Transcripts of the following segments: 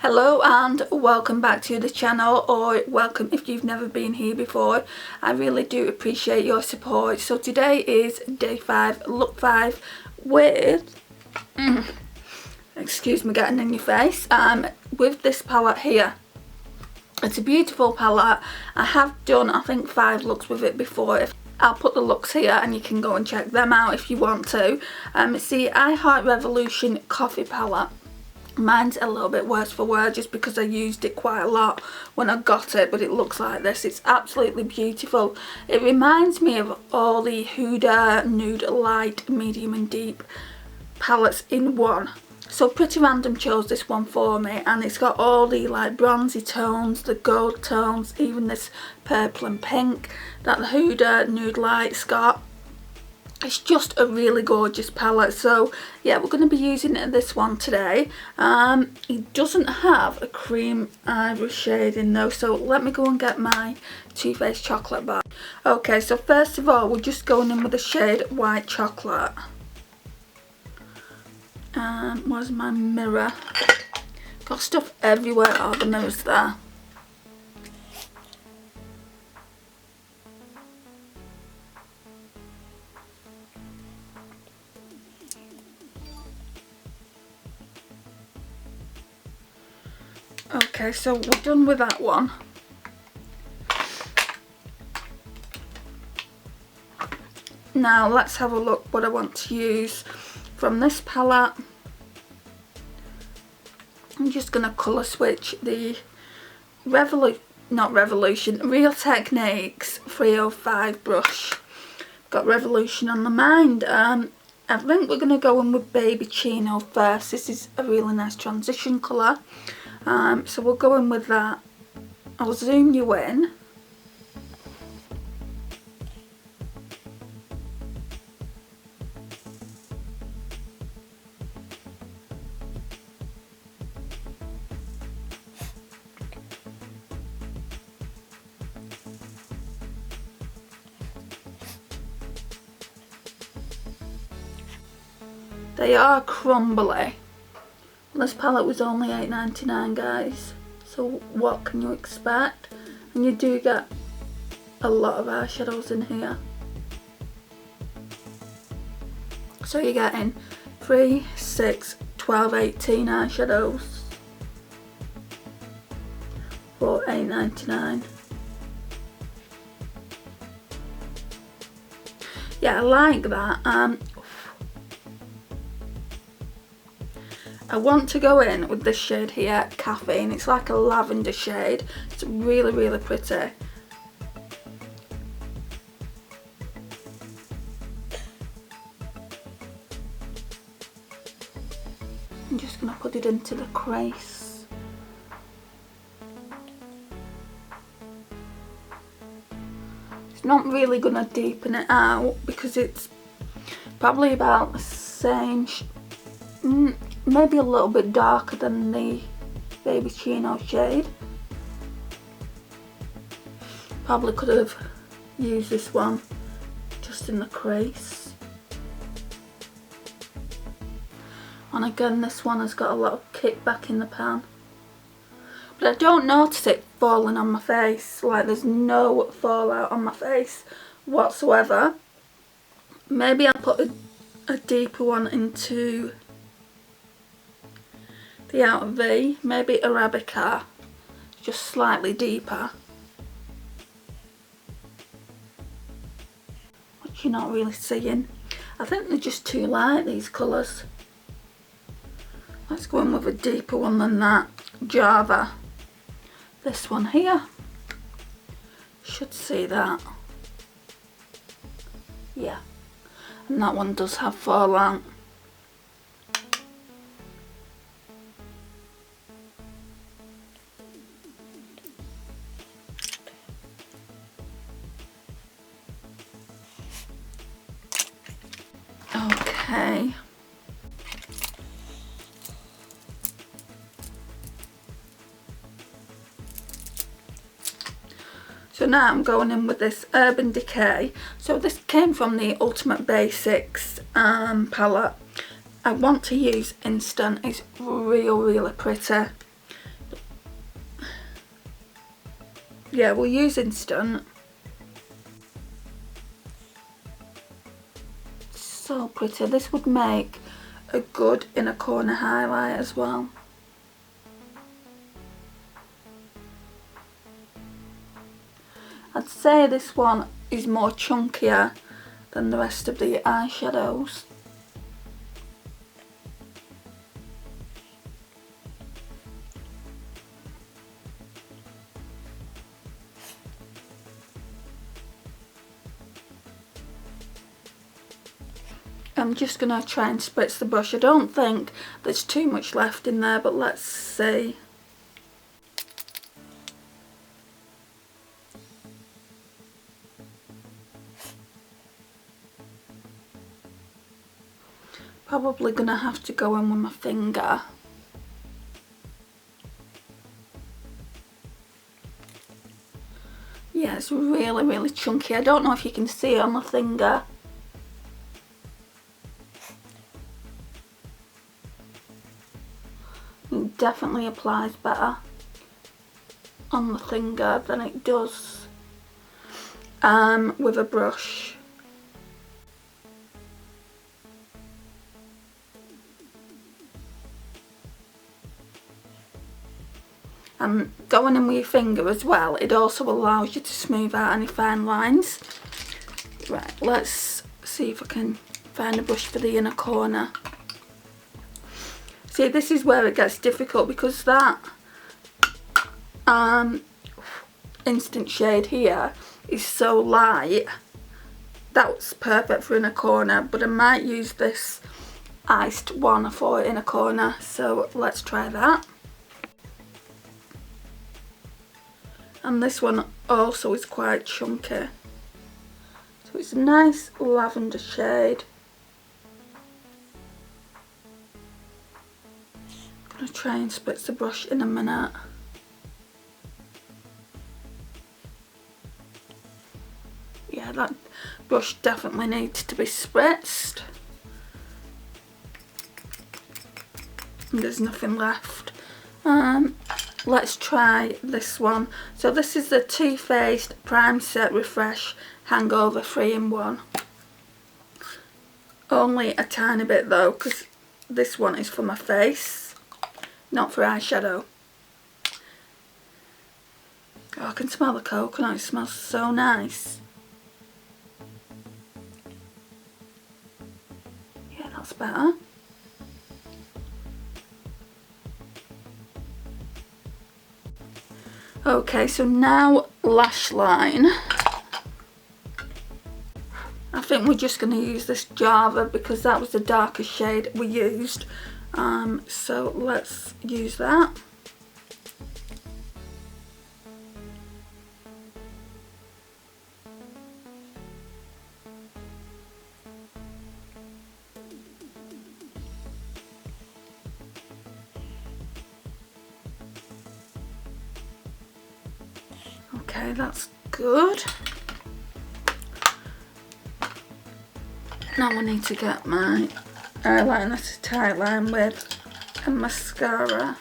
Hello and welcome back to the channel, or welcome if you've never been here before. I really do appreciate your support. So today is day 5, look 5 with, excuse me getting in your face, with this palette here. It's a beautiful palette. I have done I think 5 looks with it before. I'll put the looks here and you can go and check them out if you want to. It's the I Heart Revolution coffee palette. Mine's a little bit worse for wear just because I used it quite a lot when I got it, but it looks like this. It's absolutely beautiful. It reminds me of all the Huda Nude Light, Medium and Deep palettes in one. So Pretty Random chose this one for me, and it's got all the like bronzy tones, the gold tones, even this purple and pink that the Huda Nude Light's got. It's just a really gorgeous palette. So yeah, we're going to be using this one today. It doesn't have a cream ivory shade in though, so let me go and get my Too Faced chocolate bar. Okay, so first of all we're just going in with the shade White Chocolate. Where's my mirror? Got stuff everywhere. Oh, the mirror's there. Okay, so we're done with that one. Now let's have a look what I want to use from this palette. I'm just going to colour switch the Real Techniques 305 brush. Got Revolution on the mind. I think we're going to go in with Baby Chino first. This is a really nice transition colour. So we'll go in with that. I'll zoom you in. They are crumbly. This palette was only $8.99 guys, so what can you expect? And you do get a lot of eyeshadows in here. So you're getting 3, 6, 12, 18 eyeshadows for $8.99. Yeah, I like that. I want to go in with this shade here, Caffeine. It's like a lavender shade. It's really, really pretty. I'm just going to put it into the crease. It's not really going to deepen it out because it's probably about the same maybe a little bit darker than the Baby Chino shade. Probably could have used this one just in the crease. And again, this one has got a lot of kickback in the pan. But I don't notice it falling on my face. Like there's no fallout on my face whatsoever. Maybe I'll put a deeper one into the outer V, maybe Arabica, just slightly deeper. Which you're not really seeing. I think they're just too light, these colours. Let's go in with a deeper one than that. Java. This one here. Should see that. Yeah. And that one does have fallout. Okay. So now I'm going in with this Urban Decay. So this came from the Ultimate Basics palette. I want to use Instant. It's really, really pretty. Yeah, we'll use Instant. So pretty. This would make a good inner corner highlight as well. I'd say this one is more chunkier than the rest of the eyeshadows. I'm just going to try and spritz the brush. I don't think there's too much left in there, but let's see. Probably going to have to go in with my finger. Yeah, it's really, really chunky. I don't know if you can see it on my finger. It definitely applies better on the finger than it does with a brush. And going in with your finger as well, it also allows you to smooth out any fine lines. Right, let's see if I can find a brush for the inner corner. See, this is where it gets difficult because that Instant shade here is so light. That's perfect for inner corner, but I might use this iced one for inner corner, so let's try that. And this one also is quite chunky, so it's a nice lavender shade. I'm going to try and spritz the brush in a minute. Yeah, that brush definitely needs to be spritzed. And there's nothing left. Let's try this one. So this is the Too Faced Prime Set Refresh Hangover 3-in-1. Only a tiny bit though, because this one is for my face, not for eyeshadow. Oh, I can smell the coconut. It smells so nice. Yeah, that's better. Okay, so now lash line. I think we're just going to use this Java because that was the darkest shade we used. So let's use that. Okay, that's good. Now I need to get my eyeliner to tight line with a mascara.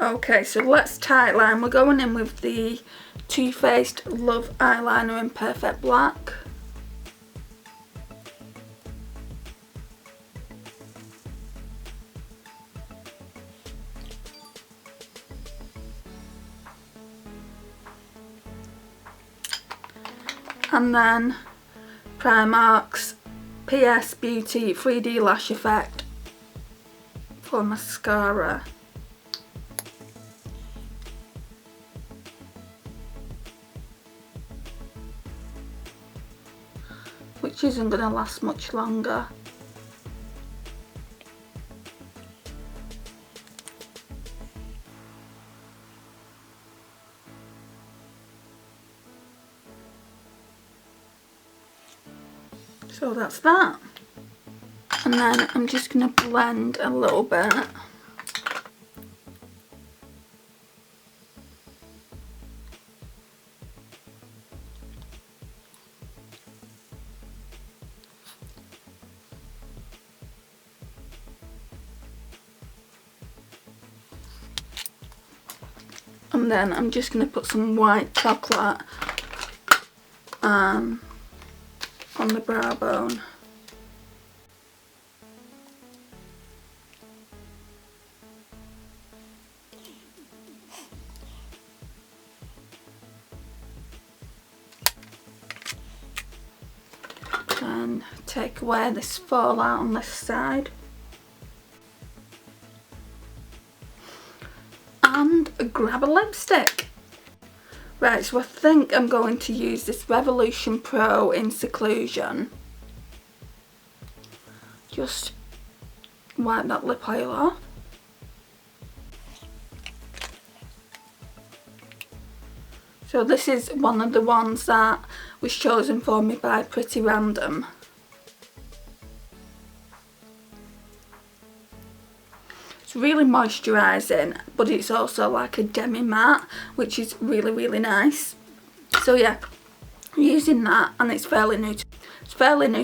Okay, so let's tight line. We're going in with the Too Faced Love Eyeliner in Perfect Black. And then Primark's PS Beauty 3D Lash Effect for mascara. Which isn't going to last much longer. So that's that. And then I'm just going to blend a little bit. And then I'm just going to put some white chocolate on the brow bone. And take away this fallout on this side. And grab a lipstick. Right, so I think I'm going to use this Revolution Pro in Seclusion. Just wipe that lip oil off. So this is one of the ones that was chosen for me by Pretty Random. It's really moisturising, but it's also like a demi matte, which is really, really nice. So yeah, I'm using that, and it's fairly new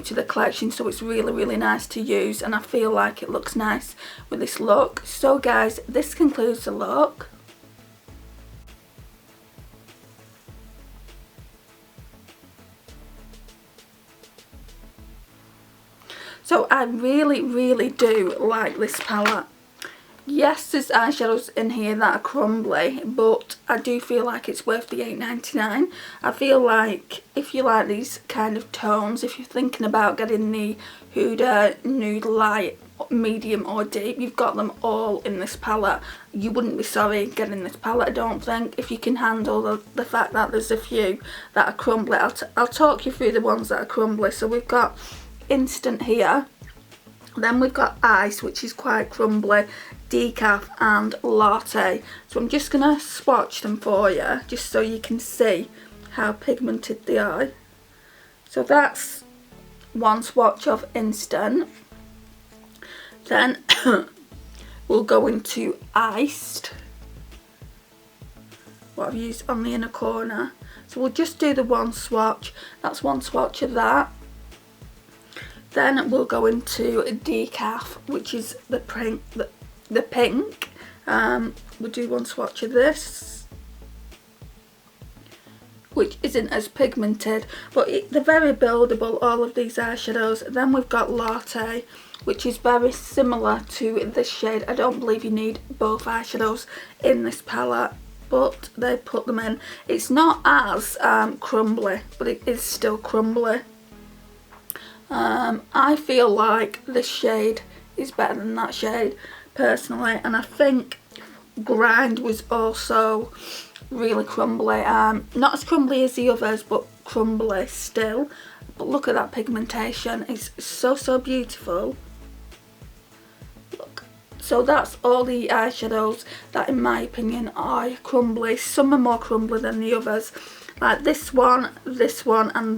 to the collection, so it's really, really nice to use, and I feel like it looks nice with this look. So guys, this concludes the look. So I really, really do like this palette. Yes, there's eyeshadows in here that are crumbly, but I do feel like it's worth the $8.99. I feel like if you like these kind of tones, if you're thinking about getting the Huda Nude Light, medium or deep, you've got them all in this palette. You wouldn't be sorry getting this palette, I don't think, if you can handle the fact that there's a few that are crumbly. I'll talk you through the ones that are crumbly. So we've got Instant here. Then we've got Ice, which is quite crumbly, Decaf and Latte. So I'm just going to swatch them for you, just so you can see how pigmented they are. So that's one swatch of Instant. Then we'll go into Iced, what I've used on the inner corner. So we'll just do the one swatch. That's one swatch of that. Then we'll go into Decaf, which is the pink. We'll do one swatch of this, which isn't as pigmented, but they're very buildable, all of these eyeshadows. Then we've got Latte, which is very similar to this shade. I don't believe you need both eyeshadows in this palette, but they put them in. It's not as crumbly, but it is still crumbly. I feel like this shade is better than that shade personally, and I think Grind was also really crumbly. Not as crumbly as the others, but crumbly still. But look at that pigmentation, it's so beautiful. Look. So that's all the eyeshadows that in my opinion are crumbly. Some are more crumbly than the others, like this one and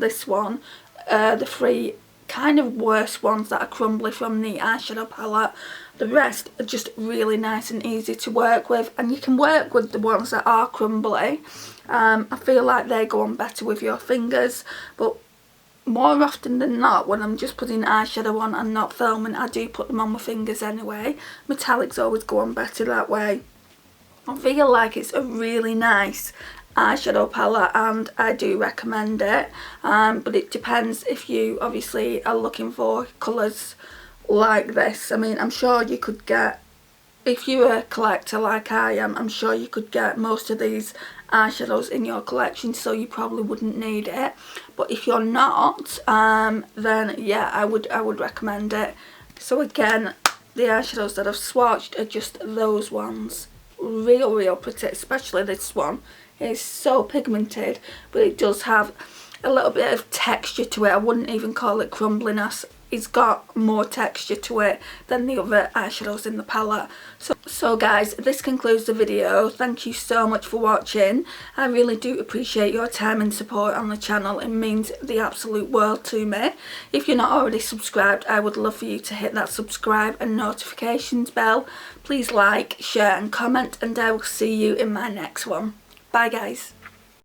this one. The three kind of worst ones that are crumbly from the eyeshadow palette. The rest are just really nice and easy to work with, and you can work with the ones that are crumbly. I feel like they go on better with your fingers, but more often than not, when I'm just putting eyeshadow on and not filming, I do put them on my fingers anyway. Metallics always go on better that way. I feel like it's a really nice eyeshadow palette, and I do recommend it, but it depends if you obviously are looking for colours like this. I mean, I'm sure you could get, if you're a collector like I am, I'm sure you could get most of these eyeshadows in your collection, so you probably wouldn't need it. But if you're not, then yeah, I would recommend it. So again, the eyeshadows that I've swatched are just those ones. Real pretty, especially this one. It's so pigmented, but it does have a little bit of texture to it. I wouldn't even call it crumbliness. It's got more texture to it than the other eyeshadows in the palette. So guys, this concludes the video. Thank you so much for watching. I really do appreciate your time and support on the channel. It means the absolute world to me. If you're not already subscribed, I would love for you to hit that subscribe and notifications bell. Please like, share and comment, and I will see you in my next one. Bye guys.